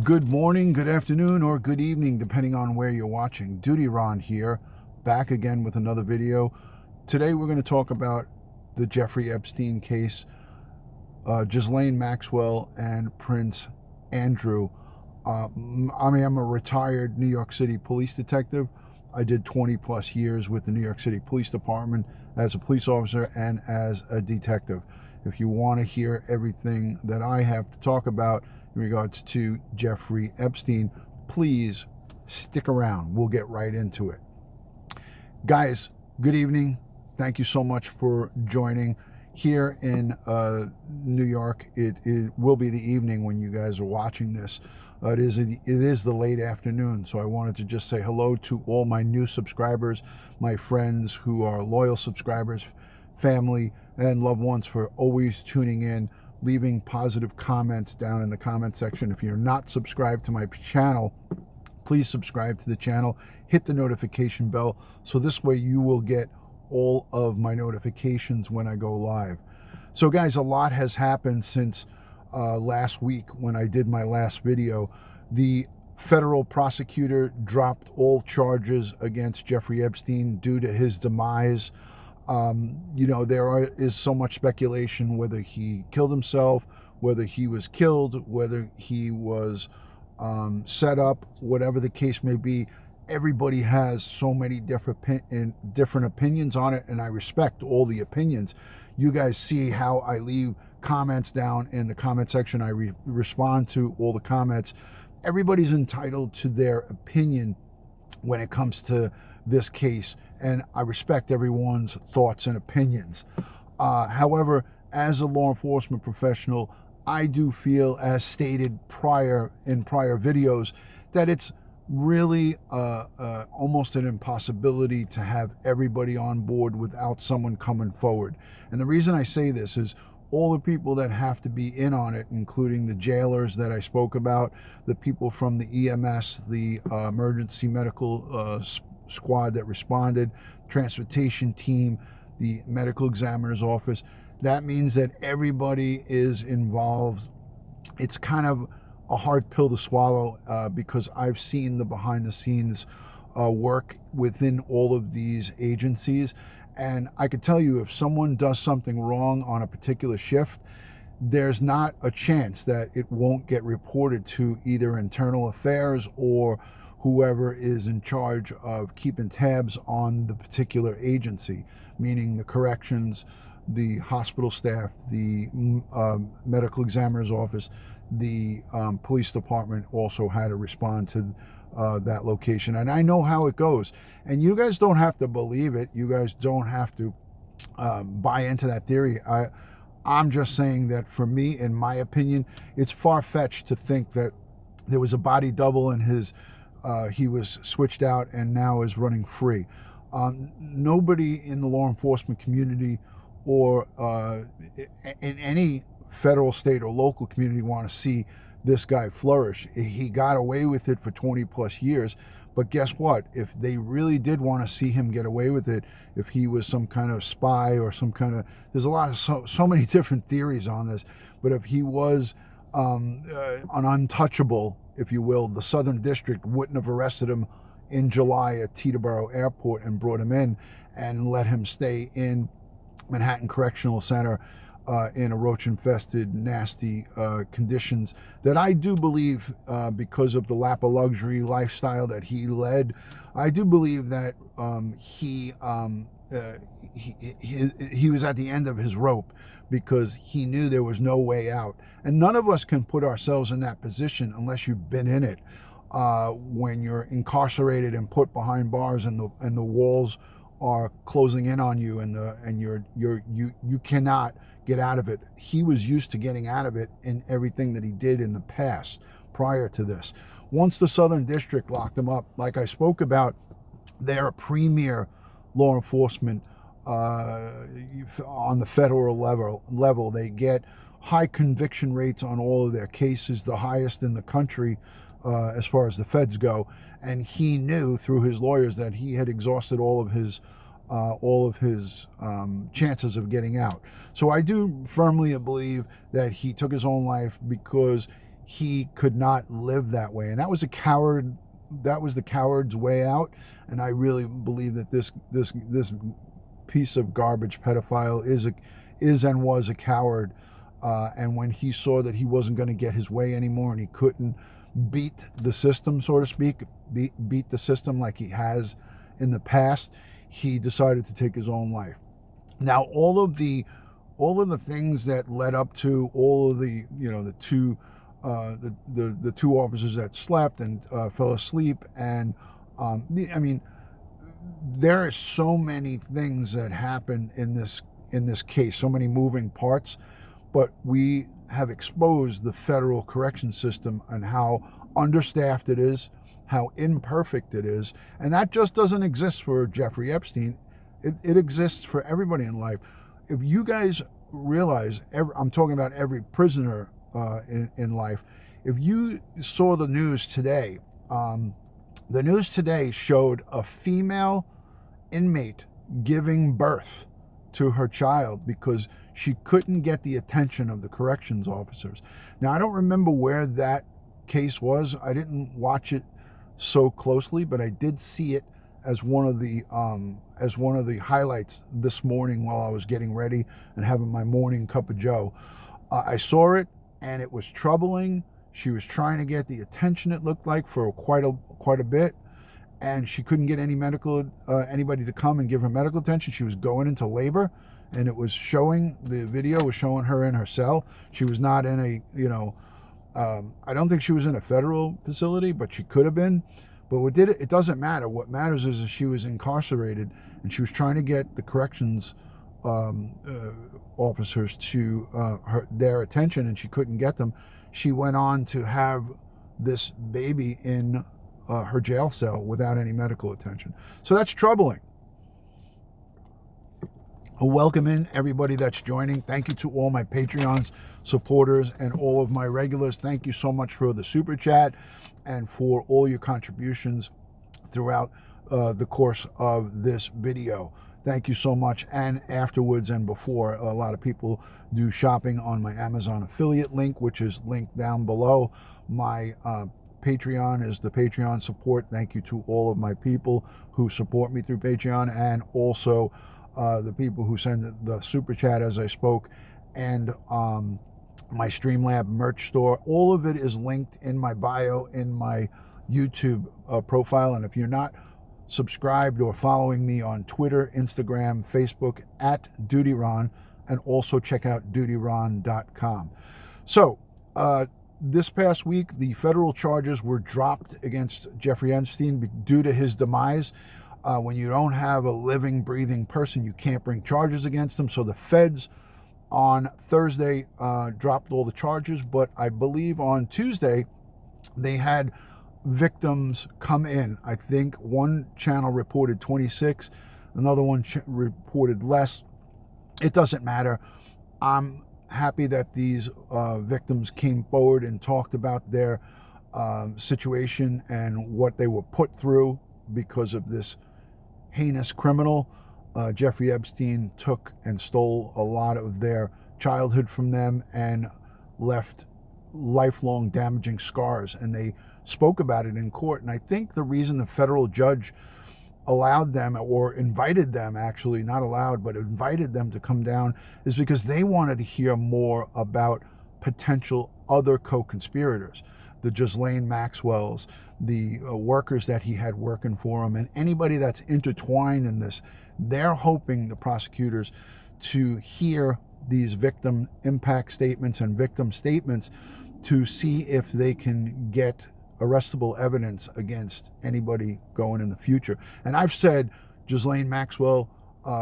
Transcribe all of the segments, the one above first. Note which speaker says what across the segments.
Speaker 1: Good morning, good afternoon, or good evening, depending on where you're watching. DutyRon here, back again with another video. Today we're going to talk about the Jeffrey Epstein case, Ghislaine, Maxwell, and Prince Andrew. I'm a retired New York City police detective. I did 20 plus years with the New York City Police Department as a police officer and as a detective. If you want to hear everything that I have to talk about in regards to Jeffrey Epstein, please stick around. We'll get right into it. Guys, good evening. Thank you so much for joining. Here in New York, it will be the evening when you guys are watching this. It is the late afternoon, so I wanted to just say hello to all my new subscribers, my friends who are loyal subscribers, family, and loved ones for always tuning in, leaving positive comments down in the comment section. If you're not subscribed to my channel, please subscribe to the channel, hit the notification bell, so this way you will get all of my notifications when I go live. So guys, a lot has happened since last week when I did my last video. The federal prosecutor dropped all charges against Jeffrey Epstein due to his demise. There is so much speculation whether he killed himself, whether he was killed, whether he was set up, whatever the case may be. Everybody has so many different opinions on it, and I respect all the opinions. You guys see how I leave comments down in the comment section. I respond to all the comments. Everybody's entitled to their opinion when it comes to this case, and I respect everyone's thoughts and opinions. However, as a law enforcement professional, I do feel, as stated in prior videos, that it's really almost an impossibility to have everybody on board without someone coming forward. And the reason I say this is all the people that have to be in on it, including the jailers that I spoke about, the people from the EMS, the emergency medical squad that responded, transportation team, the medical examiner's office. That means that everybody is involved. It's kind of a hard pill to swallow because I've seen the behind the scenes work within all of these agencies. And I could tell you, if someone does something wrong on a particular shift, there's not a chance that it won't get reported to either internal affairs or whoever is in charge of keeping tabs on the particular agency, meaning the corrections, the hospital staff, the medical examiner's office. The police department also had to respond to that location. And I know how it goes. And you guys don't have to believe it. You guys don't have to buy into that theory. I'm just saying that for me, in my opinion, it's far-fetched to think that there was a body double and he was switched out and now is running free. Nobody in the law enforcement community or in any federal, state, or local community want to see this guy flourish. He got away with it for 20 plus years, but guess what? If they really did want to see him get away with it, if he was some kind of spy or some kind of, there's a lot of so many different theories on this, but if he was an untouchable, if you will, the Southern District wouldn't have arrested him in July at Teterboro Airport and brought him in and let him stay in Manhattan Correctional Center in a roach-infested, nasty conditions that I do believe, because of the lap of luxury lifestyle that he led, I do believe that he was at the end of his rope because he knew there was no way out. And none of us can put ourselves in that position unless you've been in it. When you're incarcerated and put behind bars and the walls are closing in on you and you cannot get out of it. He was used to getting out of it in everything that he did in the past prior to this. Once the Southern District locked him up, like I spoke about, they're a premier law enforcement on the federal level. They get high conviction rates on all of their cases, the highest in the country as far as the feds go. And he knew through his lawyers that he had exhausted all of his chances of getting out. So I do firmly believe that he took his own life because he could not live that way. And that was the coward's way out. And I really believe that this piece of garbage pedophile is and was a coward. And when he saw that he wasn't going to get his way anymore and he couldn't beat the system, so to speak, beat the system like he has in the past, he decided to take his own life. Now, all of the things that led up to all of the, the two officers that slept and fell asleep, and there are so many things that happen in this case, so many moving parts, but we have exposed the federal correction system and how understaffed it is, how imperfect it is, and that just doesn't exist for Jeffrey Epstein. It exists for everybody in life. If you guys realize, I'm talking about every prisoner in life. If you saw the news today, the news today showed a female inmate giving birth to her child because she couldn't get the attention of the corrections officers. Now, I don't remember where that case was. I didn't watch it so closely, but I did see it as one of the highlights this morning while I was getting ready and having my morning cup of joe. I saw it, and it was troubling. She was trying to get the attention, it looked like, for quite a bit, and she couldn't get anybody to come and give her medical attention. She was going into labor, and the video was showing her in her cell. She was not in I don't think she was in a federal facility, but she could have been. But it doesn't matter. What matters is that she was incarcerated, and she was trying to get the corrections officers to their attention, and she couldn't get them. She went on to have this baby in her jail cell without any medical attention. So that's troubling. Welcome in everybody that's joining. Thank you to all my Patreons, supporters, and all of my regulars. Thank you so much for the super chat and for all your contributions throughout the course of this video. Thank you so much. And afterwards and before, a lot of people do shopping on my Amazon affiliate link, which is linked down below. My Patreon is the Patreon support. Thank you to all of my people who support me through Patreon, and also the people who send the super chat as I spoke, and my Streamlab merch store. All of it is linked in my bio in my YouTube profile. And if you're not subscribed or following me on Twitter, Instagram, Facebook at DutyRon, and also check out DutyRon.com. So this past week, the federal charges were dropped against Jeffrey Epstein due to his demise. When you don't have a living, breathing person, you can't bring charges against them. So the feds on Thursday dropped all the charges, but I believe on Tuesday they had victims come in. I think one channel reported 26, another one reported less. It doesn't matter. I'm happy that these victims came forward and talked about their situation and what they were put through because of this heinous criminal. Jeffrey Epstein took and stole a lot of their childhood from them and left lifelong damaging scars, and they spoke about it in court. And I think the reason the federal judge allowed them, or invited them, actually not allowed, but invited them to come down, is because they wanted to hear more about potential other co-conspirators, the Ghislaine Maxwells, the workers that he had working for him, and anybody that's intertwined in this. They're hoping, the prosecutors, to hear these victim impact statements and victim statements to see if they can get arrestable evidence against anybody going in the future. And I've said Ghislaine Maxwell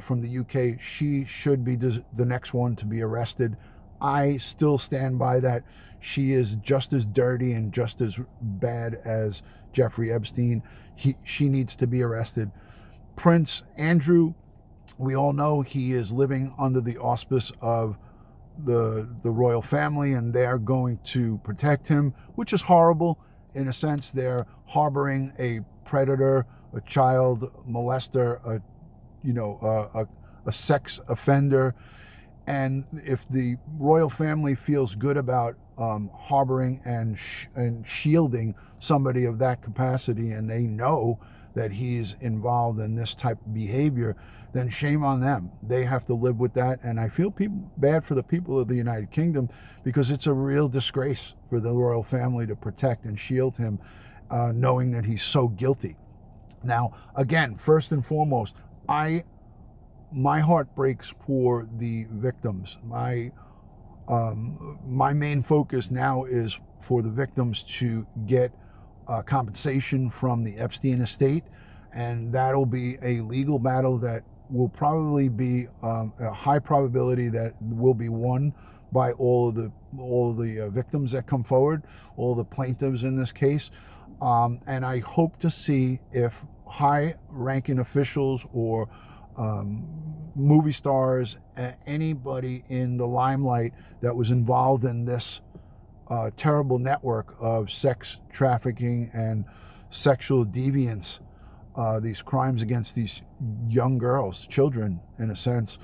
Speaker 1: from the UK, she should be the next one to be arrested. I still stand by that. She is just as dirty and just as bad as Jeffrey Epstein. She needs to be arrested. Prince Andrew, we all know he is living under the auspice of the royal family, and they're going to protect him, which is horrible. In a sense, they're harboring a predator, a child molester, a sex offender. And if the royal family feels good about harboring and shielding somebody of that capacity, and they know that he's involved in this type of behavior, then shame on them. They have to live with that. And I feel bad for the people of the United Kingdom, because it's a real disgrace for the royal family to protect and shield him, knowing that he's so guilty. Now, again, first and foremost, my heart breaks for the victims. My main focus now is for the victims to get compensation from the Epstein estate, and that'll be a legal battle that will probably be a high probability that will be won by all of the victims that come forward, all the plaintiffs in this case. And I hope to see if high-ranking officials or movie stars, anybody in the limelight that was involved in this terrible network of sex trafficking and sexual deviance, these crimes against these young girls, children in a sense,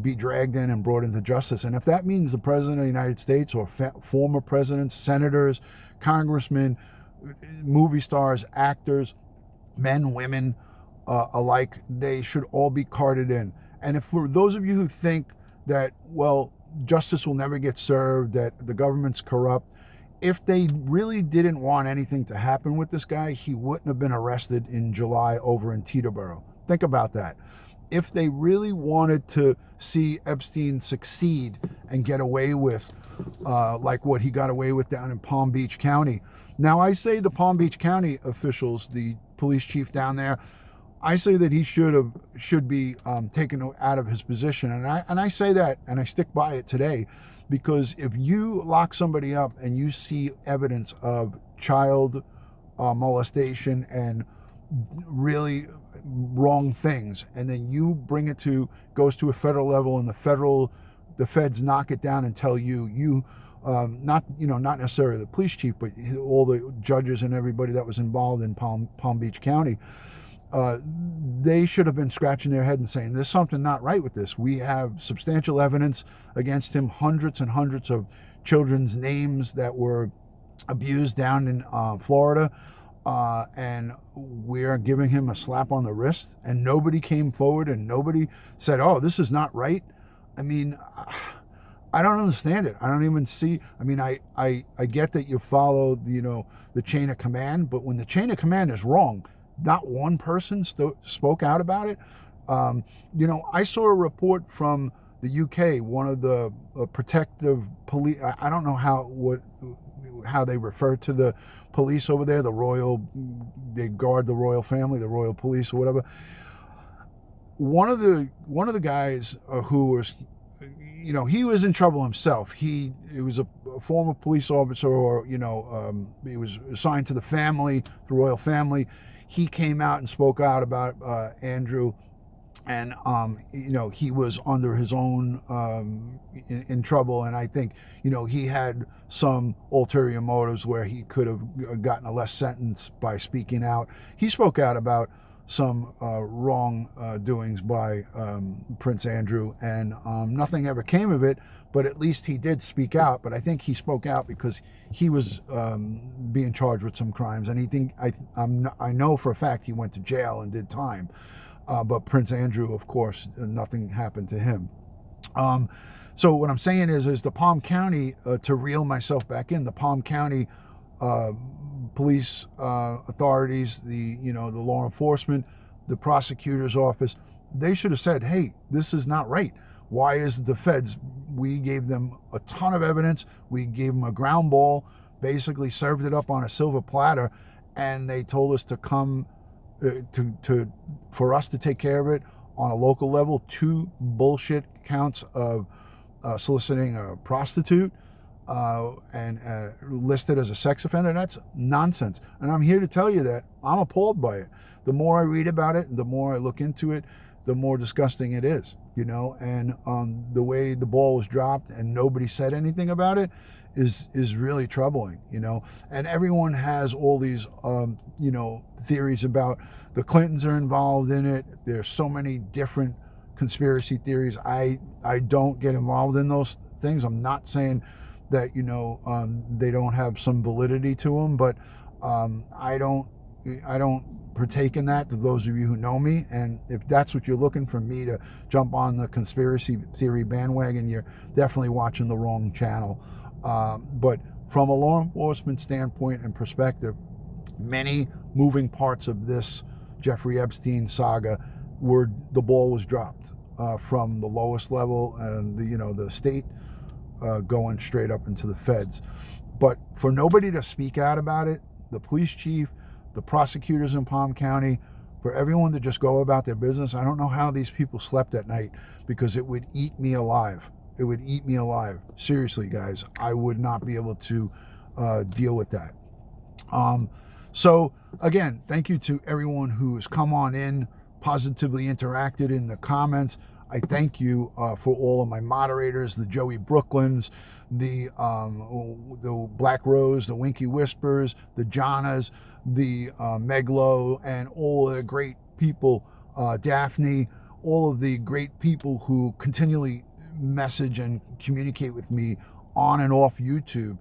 Speaker 1: be dragged in and brought into justice. And if that means the President of the United States or former presidents, senators, congressmen, movie stars, actors, men, women alike, they should all be carted in. And if for those of you who think that, well, justice will never get served, that the government's corrupt, if they really didn't want anything to happen with this guy, he wouldn't have been arrested in July over in Teterboro. Think about that. If they really wanted to see Epstein succeed and get away with like what he got away with down in Palm Beach County. Now, I say the Palm Beach County officials, the police chief down there, I say that he should be taken out of his position. And I say that, and I stick by it today, because if you lock somebody up and you see evidence of child molestation and really wrong things, and then you bring it goes to a federal level, and the feds knock it down and tell you not necessarily the police chief, but all the judges and everybody that was involved in Palm Beach County, they should have been scratching their head and saying, there's something not right with this. We have substantial evidence against him, hundreds and hundreds of children's names that were abused down in Florida, and we're giving him a slap on the wrist, and nobody came forward and nobody said, oh, this is not right. I mean, I don't understand it. I don't even see. I mean, I get that you follow, the chain of command, but when the chain of command is wrong, not one person spoke out about it. I saw a report from the UK, one of the protective police. I don't know how they refer to the police over there. They guard the royal family, the royal police or whatever. One of the guys who was, he was in trouble himself. He was a former police officer, or he was assigned to the family, the royal family. He came out and spoke out about Andrew, and he was under his own in trouble, and I think he had some ulterior motives where he could have gotten a less sentence by speaking out. He spoke out about some wrong doings by Prince Andrew, and nothing ever came of it, but at least he did speak out. But I think he spoke out because he was being charged with some crimes, and I know for a fact he went to jail and did time. But Prince Andrew, of course, nothing happened to him. So what I'm saying is the Palm County, to reel myself back in, the Palm County police authorities, the law enforcement, the prosecutor's office, they should have said, hey, this is not right. Why is the feds? We gave them a ton of evidence. We gave them a ground ball, basically served it up on a silver platter, and they told us to come for us to take care of it on a local level. 2 bullshit counts of soliciting a prostitute and listed as a sex offender. That's nonsense. And I'm here to tell you that I'm appalled by it. The more I read about it, the more I look into it, the more disgusting it is, and the way the ball was dropped and nobody said anything about it is really troubling, and everyone has all these, theories about the Clintons are involved in it. There's so many different conspiracy theories. I don't get involved in those things. I'm not saying that, they don't have some validity to them, but I don't partake in that, to those of you who know me. And if that's what you're looking for me to jump on the conspiracy theory bandwagon, you're definitely watching the wrong channel. But from a law enforcement standpoint and perspective, many moving parts of this Jeffrey Epstein saga where the ball was dropped from the lowest level and the state going straight up into the feds. But for nobody to speak out about it, the police chief, the prosecutors in Palm County, for everyone to just go about their business, I don't know how these people slept at night, because it would eat me alive. It would eat me alive. Seriously, guys, I would not be able to deal with that. So again, thank you to everyone who's come on in, positively interacted in the comments. I thank you for all of my moderators, the Joey Brooklyns, the Black Rose, the Winky Whispers, the Jonas, the Meglo, and all of the great people, Daphne, all of the great people who continually message and communicate with me on and off YouTube,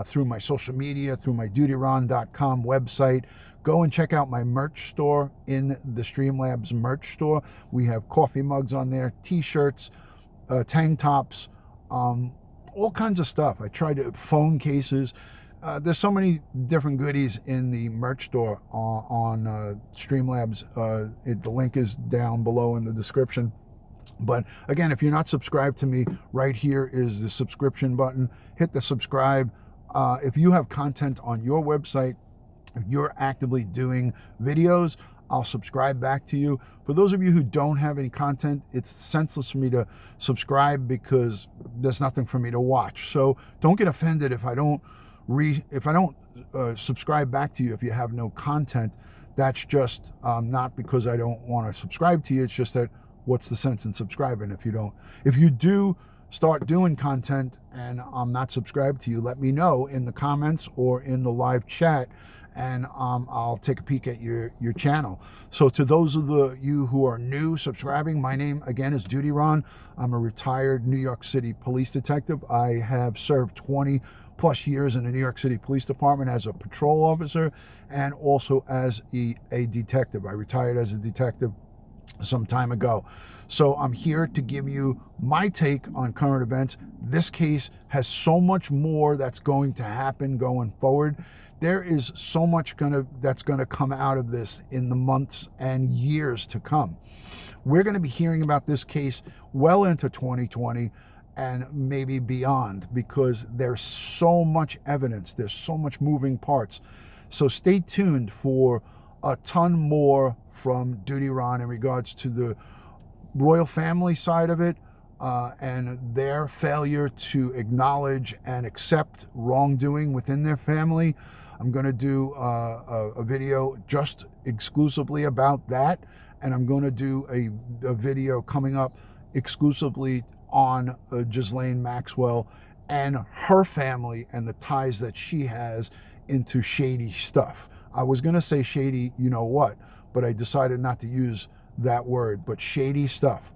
Speaker 1: through my social media, through my DutyRon.com website. Go and check out my merch store in the Streamlabs merch store. We have coffee mugs on there, t-shirts, tank tops, all kinds of stuff. I tried to phone cases. There's so many different goodies in the merch store on Streamlabs. The link is down below in the description. But again, if you're not subscribed to me, right here is the subscription button. Hit the subscribe. If you have content on your website, if you're actively doing videos, I'll subscribe back to you. For those of you who don't have any content, it's senseless for me to subscribe because there's nothing for me to watch. So don't get offended if I don't subscribe back to you if you have no content. That's just not because I don't want to subscribe to you. It's just that what's the sense in subscribing if you don't? If you do start doing content and I'm not subscribed to you, let me know in the comments or in the live chat, and I'll take a peek at your channel. So to those of you who are new subscribing, my name again is DutyRon. I'm a retired New York City police detective. I have served 20 plus years in the New York City Police Department as a patrol officer and also as a detective. I retired as a detective some time ago. So I'm here to give you my take on current events. This case has so much more that's going to happen going forward. There is so much that's going to come out of this in the months and years to come. We're going to be hearing about this case well into 2020 and maybe beyond, because there's so much evidence, there's so much moving parts. So stay tuned for a ton more from DutyRon in regards to the royal family side of it, and their failure to acknowledge and accept wrongdoing within their family. I'm going to do a video just exclusively about that, and I'm going to do a video coming up exclusively on Ghislaine Maxwell and her family and the ties that she has into shady stuff. I was going to say shady, you know what, but I decided not to use that word, but shady stuff.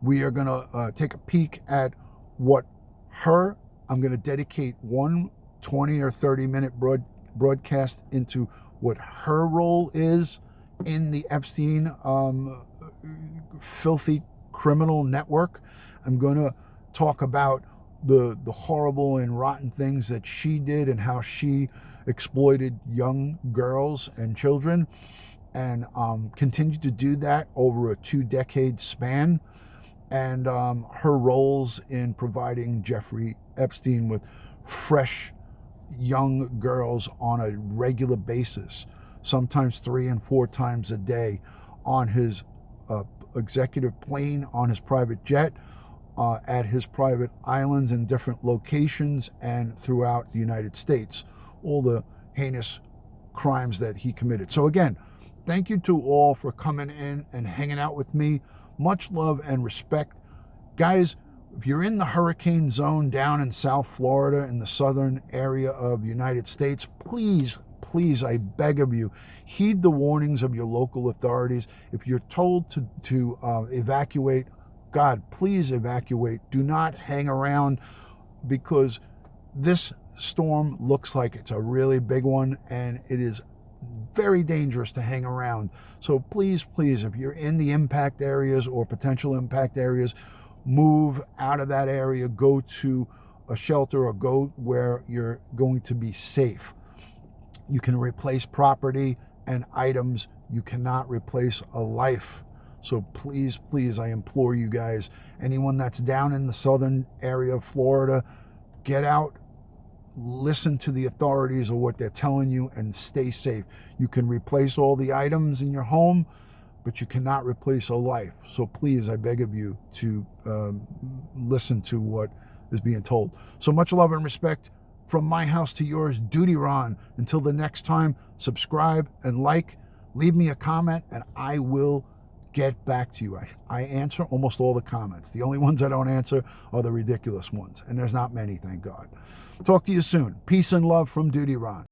Speaker 1: We are going to take a peek at what I'm going to dedicate one 20 or 30 minute broadcast into what her role is in the Epstein filthy criminal network. I'm going to talk about the horrible and rotten things that she did and how she exploited young girls and children, and continued to do that over a 2-decade span, and her roles in providing Jeffrey Epstein with fresh young girls on a regular basis, sometimes 3 and 4 times a day, on his executive plane, on his private jet, at his private islands in different locations and throughout the United States, all the heinous crimes that he committed. So again, thank you to all for coming in and hanging out with me. Much love and respect. Guys, if you're in the hurricane zone down in South Florida, in the southern area of the United States, please, I beg of you, heed the warnings of your local authorities. If you're told to evacuate, God, please evacuate. Do not hang around because this storm looks like it's a really big one, and it is very dangerous to hang around. So please, if you're in the impact areas or potential impact areas, move out of that area, go to a shelter, or go where you're going to be safe. You can replace property and items. You cannot replace a life. So please, I implore you guys, anyone that's down in the southern area of Florida, get out, listen to the authorities or what they're telling you, and stay safe. You can replace all the items in your home, but you cannot replace a life. So please, I beg of you to listen to what is being told. So much love and respect from my house to yours, DutyRon. Until the next time, subscribe and like, leave me a comment, and I will get back to you. I answer almost all the comments. The only ones I don't answer are the ridiculous ones, and there's not many, thank God. Talk to you soon. Peace and love from DutyRon.